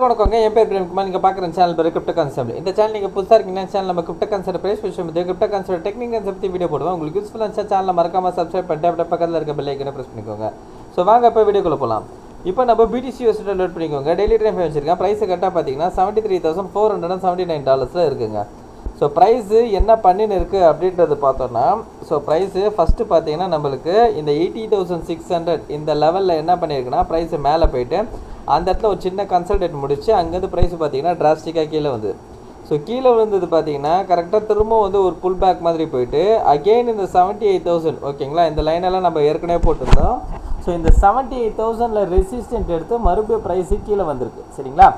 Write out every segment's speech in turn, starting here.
எல்லாருக்கும் வணக்கங்க. என் பேர் பிரேம்குமார். நீங்கள் பார்க்குற சேனல் பேர் கிரிப்டோ கான்செப்ட். இந்த சேனல் நீங்கள் புதுசாக இருக்கீங்கன்னா சேனல் நம்ம கிரிப்டோ கான்செப்ட் பிரைஸ் விஷயம் கிரிப்டோ கான்செப்ட் டெக்னிக் பற்றி வீடியோ போடுவோம். உங்களுக்கு யூஸ்ஃபுல்லாக இருந்துச்சா சேனலை மறக்காமல் சப்ஸ்கிரைப் பண்ணிட்டு அப்படியே பக்கத்தில் இருக்க பெல் ஐக்கனை ப்ரெஸ் பண்ணிக்கோங்க. ஸோ வாங்க இப்போ வீடியோக்குள்ளே போகலாம். இப்போ நம்ம BTC லோட் பண்ணிக்கோங்க. டெய்லி டைம் வச்சிருக்கேன். ப்ரைஸ் கரெக்டாக பார்த்தீங்கன்னா $73,479 இருக்குங்க. ஸோ ப்ரைஸு என்ன பண்ணின்னு இருக்குது அப்படின்றது பார்த்தோன்னா, ஸோ ப்ரைஸு ஃபஸ்ட்டு பார்த்தீங்கன்னா நம்மளுக்கு இந்த 80,600 இந்த லெவலில் என்ன பண்ணியிருக்குன்னா ப்ரைஸு மேலே போயிட்டு அந்த இடத்துல ஒரு சின்ன கன்சல்டேட் முடிச்சு அங்கேருந்து ப்ரைஸ் பார்த்தீங்கன்னா டிராஸ்டிக்காக கீழே வந்து ஸோ கீழே விழுந்தது பார்த்தீங்கன்னா கரெக்டாக திரும்ப வந்து ஒரு புல் பேக் மாதிரி போயிட்டு அகெயின் இந்த 78,000 ஓகேங்களா. இந்த லைனெல்லாம் நம்ம ஏற்கனவே போட்டிருந்தோம். ஸோ இந்த 78,000 ரெசிஸ்டன்ட் எடுத்து மறுபடியும் ப்ரைஸு கீழே வந்திருக்கு சரிங்களா.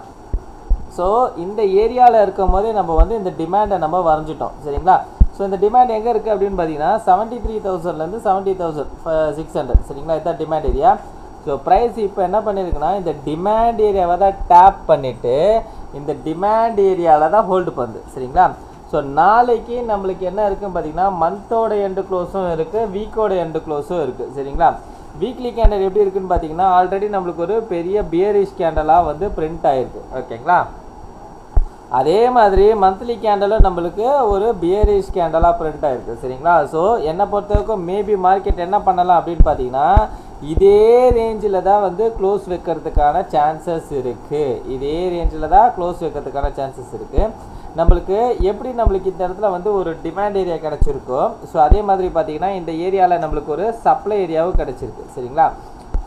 ஸோ இந்த ஏரியாவில் இருக்கும் போதே நம்ம வந்து இந்த டிமாண்டை நம்ம வரைஞ்சிட்டோம் சரிங்களா. ஸோ இந்த டிமாண்ட் எங்கே இருக்குது அப்படின்னு பார்த்தீங்கன்னா 73,000லேருந்து 70,600 சரிங்களா. இதுதான் டிமாண்ட் ஏரியா. ஸோ ப்ரைஸ் இப்போ என்ன பண்ணியிருக்குன்னா இந்த டிமாண்ட் ஏரியாவை தான் டேப் பண்ணிவிட்டு இந்த டிமாண்ட் ஏரியாவில் தான் ஹோல்டு பண்ணுது சரிங்களா. ஸோ நாளைக்கு நம்மளுக்கு என்ன இருக்குன்னு பார்த்தீங்கன்னா மந்தோட எண்டு க்ளோஸும் இருக்குது, வீக்கோட எண்டு க்ளோஸும் இருக்குது சரிங்களா. வீக்லி கேண்டல் எப்படி இருக்குன்னு பார்த்தீங்கன்னா ஆல்ரெடி நம்மளுக்கு ஒரு பெரிய பியரிஷ் கேண்டலாக வந்து பிரிண்ட் ஆகிருக்கு ஓகேங்களா. அதே மாதிரி மந்த்லி கேண்டலும் நம்மளுக்கு ஒரு பியரிஷ் கேண்டலாக பிரிண்ட் ஆகிருக்கு சரிங்களா. ஸோ என்னை பொறுத்தவரைக்கும் மேபி மார்க்கெட் என்ன பண்ணலாம் அப்படின்னு பார்த்தீங்கன்னா இதே ரேஞ்சில் தான் வந்து க்ளோஸ் வைக்கிறதுக்கான சான்சஸ் இருக்குது. இதே ரேஞ்சில் தான் க்ளோஸ் வைக்கிறதுக்கான சான்சஸ் இருக்குது. நம்மளுக்கு எப்படி நம்மளுக்கு இந்த இடத்துல வந்து ஒரு டிமாண்ட் ஏரியா கிடச்சிருக்கோ ஸோ அதே மாதிரி பார்த்தீங்கன்னா இந்த ஏரியாவில் நம்மளுக்கு ஒரு சப்ளை ஏரியாவும் கிடச்சிருக்கு சரிங்களா.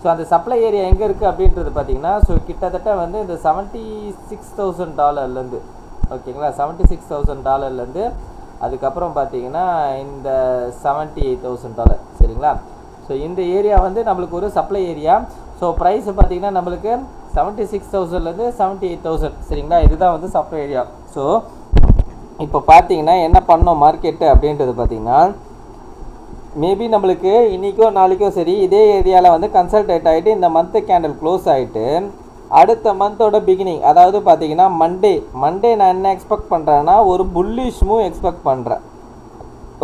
ஸோ அந்த சப்ளை ஏரியா எங்கே இருக்குது அப்படின்றது பார்த்தீங்கன்னா ஸோ கிட்டத்தட்ட வந்து இந்த $76,000 ஓகேங்களா. $76,000 அதுக்கப்புறம் பார்த்தீங்கன்னா இந்த $78,000 சரிங்களா. ஸோ இந்த ஏரியா வந்து நம்மளுக்கு ஒரு சப்ளை ஏரியா. ஸோ ப்ரைஸ் பார்த்தீங்கன்னா நம்மளுக்கு 76,000லேருந்து 78,000 சரிங்களா. இதுதான் வந்து சப்ளை ஏரியா. ஸோ இப்போ பார்த்தீங்கன்னா என்ன பண்ணோம் மார்க்கெட்டு அப்படின்றது பார்த்தீங்கன்னா மேபி நம்மளுக்கு இன்றைக்கோ நாளைக்கோ சரி இதே ஏரியாவில் வந்து கன்சல்டேட் ஆகிட்டு இந்த மந்த்து கேண்டில் க்ளோஸ் ஆகிட்டு அடுத்த மந்தோட பிகினிங் அதாவது பார்த்தீங்கன்னா மண்டே நான் என்ன எக்ஸ்பெக்ட் பண்ணுறேன்னா ஒரு புல்லிஷ் மூவ் எக்ஸ்பெக்ட் பண்ணுறேன்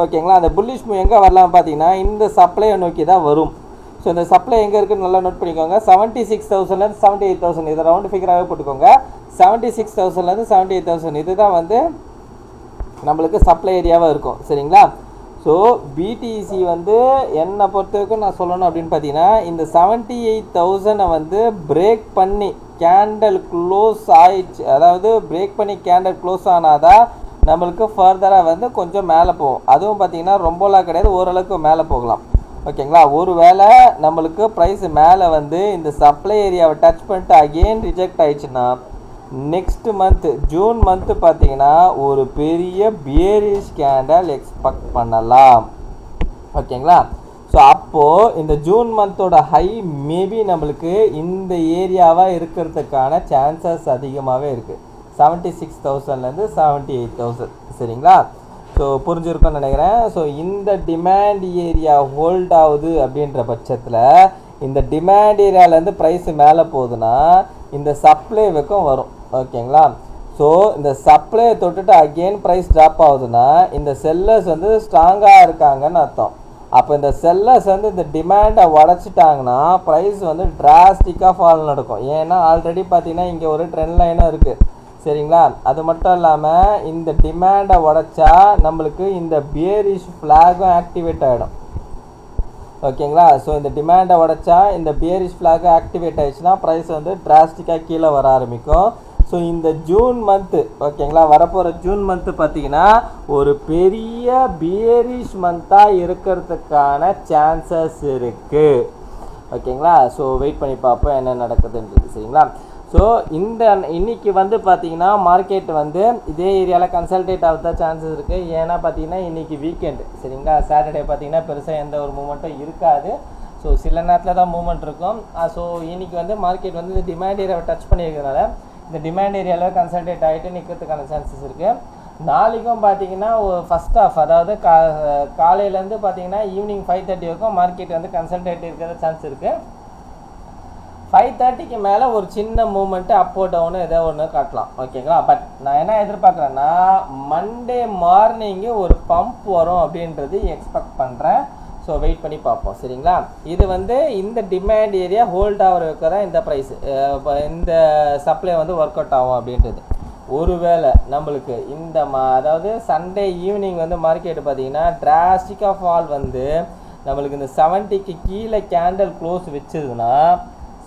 ஓகேங்களா. அந்த புல்லிஷ் மூவ் எங்கே வரலாம் பார்த்தீங்கன்னா இந்த சப்ளையை நோக்கி தான் வரும். ஸோ இந்த சப்ளை எங்கே இருக்குன்னு நல்லா நோட் பண்ணிக்கோங்க. 76,000லேருந்து 78,000 இதை ரவுண்டு ஃபிகராகவே போட்டுக்கோங்க. 76,000லேருந்து 78,000 இதுதான் வந்து நம்மளுக்கு சப்ளை ஏரியாவாக இருக்கும் சரிங்களா. ஸோ BTC வந்து என்னை பொறுத்தவரைக்கும் நான் சொல்லணும் அப்படின்னு பார்த்தீங்கன்னா இந்த 78,000 வந்து பிரேக் பண்ணி கேண்டல் க்ளோஸ் ஆயிடுச்சு, அதாவது பிரேக் பண்ணி கேண்டல் க்ளோஸ் ஆனாதான் நம்மளுக்கு ஃபர்தராக வந்து கொஞ்சம் மேலே போகும். அதுவும் பார்த்தீங்கன்னா ரொம்பலாம் கிடையாது, ஓரளவுக்கு மேலே போகலாம் ஓகேங்களா. ஒரு வேளை நம்மளுக்கு ப்ரைஸ் மேலே வந்து இந்த சப்ளை ஏரியாவை டச் பண்ணிட்டு அகெயின் ரிஜெக்ட் ஆயிடுச்சுன்னா நெக்ஸ்ட் மந்த் ஜூன் மந்த்து பார்த்தீங்கன்னா ஒரு பெரிய பியரிஷ் கேண்டல் எக்ஸ்பெக்ட் பண்ணலாம் ஓகேங்களா. ஸோ அப்போது இந்த ஜூன் மந்தோட ஹை மேபி நம்மளுக்கு இந்த ஏரியாவாக இருக்கிறதுக்கான சான்சஸ் அதிகமாகவே இருக்குது. 76,000லேருந்து 78,000 சரிங்களா. ஸோ புரிஞ்சிருக்கும்னு நினைக்கிறேன். ஸோ இந்த டிமாண்ட் ஏரியா ஹோல்ட் ஆகுது அப்படின்ற பட்சத்தில் இந்த டிமாண்ட் ஏரியாவிலேருந்து ப்ரைஸ் மேலே போகுதுன்னா இந்த சப்ளை வெக்கம் வரும் ஓகேங்களா. ஸோ இந்த சப்ளையை தொட்டுட்டு அகெயின் ப்ரைஸ் ட்ராப் ஆகுதுன்னா இந்த செல்லர்ஸ் வந்து ஸ்ட்ராங்காக இருக்காங்கன்னு அர்த்தம். அப்போ இந்த செல்லர்ஸ் வந்து இந்த டிமாண்டை உடச்சிட்டாங்கன்னா ப்ரைஸ் வந்து டிராஸ்டிக்காக ஃபால் நடக்கும். ஏன்னா ஆல்ரெடி பார்த்தீங்கன்னா இங்கே ஒரு ட்ரெண்ட் லைனும் இருக்குது சரிங்களா. அது மட்டும் இல்லாமல் இந்த டிமாண்டை உடச்சா நம்மளுக்கு இந்த பியரிஷ் ஃப்ளாகும் ஆக்டிவேட் ஆகிடும் ஓகேங்களா. ஸோ இந்த டிமாண்டை உடச்சா இந்த பியரிஷ் ஃப்ளாக் ஆக்டிவேட் ஆகிடுச்சுன்னா ப்ரைஸ் வந்து டிராஸ்டிக்காக கீழே வர ஆரம்பிக்கும். ஸோ இந்த ஜூன் மந்த்து ஓகேங்களா, வரப்போகிற ஜூன் மந்த்து பார்த்தீங்கன்னா ஒரு பெரிய பியரிஷ் மந்த்தாக இருக்கிறதுக்கான சான்சஸ் இருக்குது ஓகேங்களா. ஸோ வெயிட் பண்ணி பார்ப்போம் என்ன நடக்குதுன்றது சரிங்களா. ஸோ இன்னைக்கு வந்து பார்த்தீங்கன்னா மார்க்கெட் வந்து இதே ஏரியாவில் கன்சல்டேட் ஆகிறதா சான்சஸ் இருக்குது. ஏன்னா பார்த்தீங்கன்னா இன்றைக்கி வீக்கெண்டு சரிங்களா. சாட்டர்டே பார்த்தீங்கன்னா பெருசாக எந்த ஒரு மூமெண்ட்டும் இருக்காது. ஸோ சில நேரத்தில் தான் மூமெண்ட் இருக்கும். ஸோ இன்றைக்கி வந்து மார்க்கெட் வந்து இந்த டிமாண்ட் ஏரியாவை டச் பண்ணியிருக்கிறதுனால இந்த டிமாண்ட் ஏரியாவில் கன்சல்டேட் ஆகிட்டு நிற்கிறதுக்கான சான்சஸ் இருக்குது. நாளைக்கும் பார்த்தீங்கன்னா ஃபஸ்ட் ஆஃப் அதாவது காலையிலேருந்து பார்த்தீங்கன்னா ஈவினிங் 5:30 வரைக்கும் மார்க்கெட் வந்து கன்சல்டேட் இருக்கிற சான்ஸ் இருக்குது. 5:30க்கு மேலே ஒரு சின்ன மூமெண்ட்டு அப்போ டவுனு ஏதோ ஒன்று காட்டலாம் ஓகேங்களா. பட் நான் என்ன எதிர்பார்க்குறேன்னா மண்டே மார்னிங்கு ஒரு பம்ப் வரும் அப்படின்றது எக்ஸ்பெக்ட் பண்ணுறேன். ஸோ வெயிட் பண்ணி பார்ப்போம் சரிங்களா. இது வந்து இந்த டிமாண்ட் ஏரியா ஹோல்ட் ஆகிற தான் இந்த ப்ரைஸ் இந்த சப்ளை வந்து ஒர்க் அவுட் ஆகும் அப்படின்றது. ஒருவேளை நம்மளுக்கு இந்த அதாவது சண்டே ஈவினிங் வந்து மார்க்கெட்டு பார்த்தீங்கன்னா டிராஸ்டிக்காக ஃபால் வந்து நம்மளுக்கு இந்த 70க்கு கீழே கேண்டில் க்ளோஸ் வச்சதுன்னா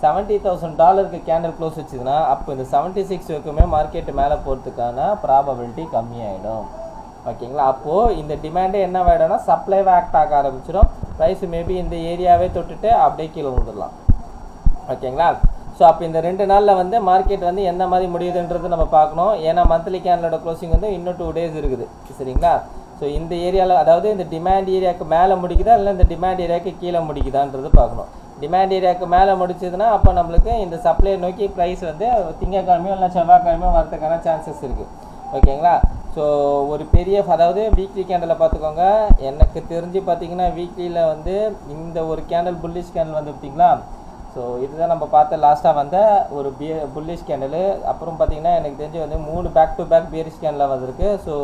$70,000 கேண்டில் க்ளோஸ் வச்சுதுன்னா அப்போ இந்த 76 வரைக்குமே மார்க்கெட்டு மேலே போகிறதுக்கான ப்ராபபிலிட்டி கம்மியாயிடும். ஓகேங்களா. அப்போது இந்த டிமாண்டே என்ன ஆகிடும்னா சப்ளைவே ஆக்ட் ஆக ஆரம்பிச்சிடும். ப்ரைஸ் மேபி இந்த ஏரியாவே தொட்டுட்டு அப்படியே கீழே வந்துடலாம். ஓகேங்களா. ஸோ அப்போ இந்த 2 நாளில் வந்து மார்க்கெட் வந்து எந்த மாதிரி முடியுதுன்றது நம்ம பார்க்கணும். ஏன்னா மந்த்லி கேண்டலோட க்ளோசிங் வந்து இன்னும் 2 days இருக்குது சரிங்களா. ஸோ இந்த ஏரியாவில் அதாவது இந்த டிமாண்ட் ஏரியாவுக்கு மேலே முடிக்குதா இல்லை இந்த டிமாண்ட் ஏரியாவுக்கு கீழே முடிக்குதான்றது பார்க்கணும். டிமாண்ட் ஏரியாவுக்கு மேலே முடிச்சதுன்னா அப்போ நம்மளுக்கு இந்த சப்ளையை நோக்கி ப்ரைஸ் வந்து திங்கக்கிழமையோ இல்லை செவ்வாய்க்கிழமையோ வரதுக்கான சான்சஸ் இருக்குது. ஓகேங்களா. ஸோ ஒரு பெரிய அதாவது வீக்லி கேண்டலை பார்த்துக்கோங்க. எனக்கு தெரிஞ்சு பார்த்தீங்கன்னா வீக்லியில் வந்து இந்த ஒரு கேண்டல் புல்லிஷ் கேண்டல் வந்து பார்த்தீங்களா. ஸோ இதுதான் நம்ம பார்த்த லாஸ்ட்டாக வந்த ஒரு புல்லிஷ் கேண்டலு. அப்புறம் பார்த்தீங்கன்னா எனக்கு தெரிஞ்சு வந்து 3 பேக் டு பேக் பியரிஷ் கேண்டலாக வந்திருக்கு. ஸோ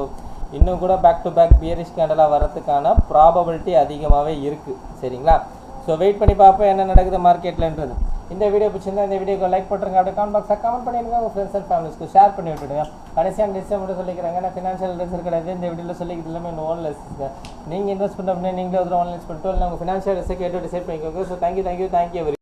இன்னும் கூட பேக் டு பேக் பியரிஷ் கேண்டலாக வரதுக்கான ப்ராபபிலிட்டி அதிகமாகவே இருக்குது சரிங்களா. ஸோ வெயிட் பண்ணி பார்ப்போம் என்ன நடக்குது மார்க்கெட்லன்றது. இந்த வீடியோ பிடிச்சிருந்தா இந்த வீடியோக்கு லைக் போட்டுருங்க. அப்படியே கமெண்ட் பாக்ஸில் கமெண்ட் பண்ணிடுங்க. உங்கள் ஃப்ரெண்ட்ஸ் அண்ட் ஃபேமிலிஸ்க்கு ஷேர் பண்ணி விட்டுடுங்க. கடைசியாக டிஸ்கவுண்ட் மட்டும் சொல்லிக்கிறாங்க. நான் ஃபினான்ஷியல் அட்வைசர் கிடையாது. இந்த வீடியோவில் சொல்லிக்கிறது எல்லாமே ஓன்லெஸ். நீங்கள் இன்வெஸ்ட் பண்ண அப்படின்னா நீங்களே ஒரு ஆன்லைன் பண்ணிட்டு இல்லை உங்கள் ஃபினான்ஷியல் அட்வைஸை கேட்டு டிசைட் பண்ணிக்கோங்க. So thank you.